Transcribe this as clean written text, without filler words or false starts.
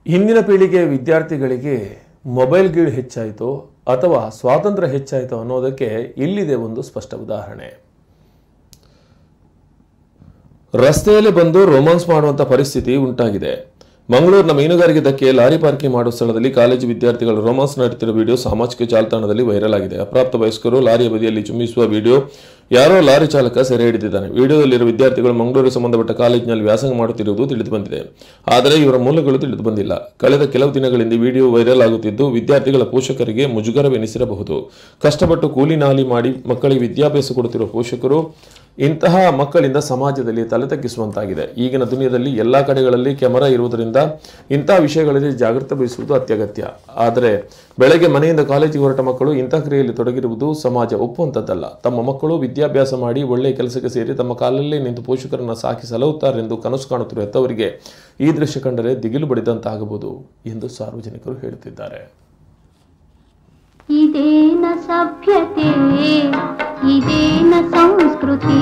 ಹಿಂದಿನ ಪೀಳಿಗೆ ವಿದ್ಯಾರ್ಥಿಗಳಿಗೆ ಮೊಬೈಲ್ ಗೀಳು ಹೆಚ್ಚಾಯಿತು ಅಥವಾ ಸ್ವಾತಂತ್ರ್ಯ ಹೆಚ್ಚಾಯಿತು ಅನ್ನೋದಕ್ಕೆ ಇಲ್ಲಿದೆ ಒಂದು ಸ್ಪಷ್ಟ ಉದಾಹರಣೆ. ರಸ್ತೆಯಲ್ಲಿ ಬಂದು ರೊಮ್ಯಾನ್ಸ್ ಮಾಡುವಂತ ಪರಿಸ್ಥಿತಿ ಉಂಟಾಗಿದೆ. ಮಂಗಳೂರಿನ ಮೀನುಗಾರಿಕೆ ಧಕ್ಕೆ ಲಾರಿ ಪಾರ್ಕಿಂಗ್ ಮಾಡುವ ಸ್ಥಳದಲ್ಲಿ ಕಾಲೇಜು ವಿದ್ಯಾರ್ಥಿಗಳು ರೊಮ್ಯಾನ್ಸ್ ನಡೆಯುತ್ತಿರುವ ವಿಡಿಯೋ ಸಾಮಾಜಿಕ ಜಾಲತಾಣದಲ್ಲಿ ವೈರಲ್ ಆಗಿದೆ. ಅಪ್ರಾಪ್ತ ವಯಸ್ಕರು ಲಾರಿಯ ಬದಿಯಲ್ಲಿ ಚುಂಬಿಸುವ ವಿಡಿಯೋ ಯಾರೋ ಲಾರಿ ಚಾಲಕ ಸೆರೆ ಹಿಡಿದಿದ್ದಾನೆ. ವಿಡಿಯೋದಲ್ಲಿರುವ ವಿದ್ಯಾರ್ಥಿಗಳು ಮಂಗಳೂರಿಗೆ ಸಂಬಂಧಪಟ್ಟ ಕಾಲೇಜಿನಲ್ಲಿ ವ್ಯಾಸಂಗ ಮಾಡುತ್ತಿರುವುದು ತಿಳಿದು ಬಂದಿದೆ. ಆದರೆ ಇವರ ಮೂಲಗಳು ತಿಳಿದು ಬಂದಿಲ್ಲ. ಕಳೆದ ಕೆಲವು ದಿನಗಳಿಂದ ವಿಡಿಯೋ ವೈರಲ್ ಆಗುತ್ತಿದ್ದು ವಿದ್ಯಾರ್ಥಿಗಳ ಪೋಷಕರಿಗೆ ಮುಜುಗರವೆನಿಸಿರಬಹುದು. ಕಷ್ಟಪಟ್ಟು ಕೂಲಿ ನಾಲಿ ಮಾಡಿ ಮಕ್ಕಳಿಗೆ ವಿದ್ಯಾಭ್ಯಾಸ ಕೊಡುತ್ತಿರುವ ಪೋಷಕರು ಇಂತಹ ಮಕ್ಕಳಿಂದ ಸಮಾಜದಲ್ಲಿ ತಲೆ ತಗ್ಗಿಸುವಂತಾಗಿದೆ. ಈಗಿನ ದುನಿಯಾದಲ್ಲಿ ಎಲ್ಲಾ ಕಡೆಗಳಲ್ಲಿ ಕ್ಯಾಮೆರಾ ಇರುವುದರಿಂದ ಇಂತಹ ವಿಷಯಗಳಲ್ಲಿ ಜಾಗೃತಿ ವಹಿಸುವುದು ಅತ್ಯಗತ್ಯ. ಆದರೆ ಬೆಳಗ್ಗೆ ಮನೆಯಿಂದ ಕಾಲೇಜಿಗೆ ಹೊರಟ ಮಕ್ಕಳು ಇಂತಹ ಕ್ರಿಯೆಯಲ್ಲಿ ತೊಡಗಿರುವುದು ಸಮಾಜ ಒಪ್ಪುವಂಥದ್ದಲ್ಲ. ತಮ್ಮ ಮಕ್ಕಳು ವಿದ್ಯಾಭ್ಯಾಸ ಮಾಡಿ ಒಳ್ಳೆಯ ಕೆಲಸಕ್ಕೆ ಸೇರಿ ತಮ್ಮ ಕಾಲಲ್ಲೇ ನಿಂತು ಪೋಷಕರನ್ನು ಸಾಕಿ ಸಲಹುತ್ತಾರೆಂದು ಕನಸು ಕಾಣುತ್ತಿರುವ ಹೆತ್ತವರಿಗೆ ಈ ದೃಶ್ಯ ಕಂಡರೆ ದಿಗಿಲು ಬಡಿದಂತಾಗಬಹುದು ಎಂದು ಸಾರ್ವಜನಿಕರು ಹೇಳುತ್ತಿದ್ದಾರೆ. ಇದೇನ ಸಭ್ಯತೆ, ಇದೇನ ಸಂಸ್ಕೃತಿ.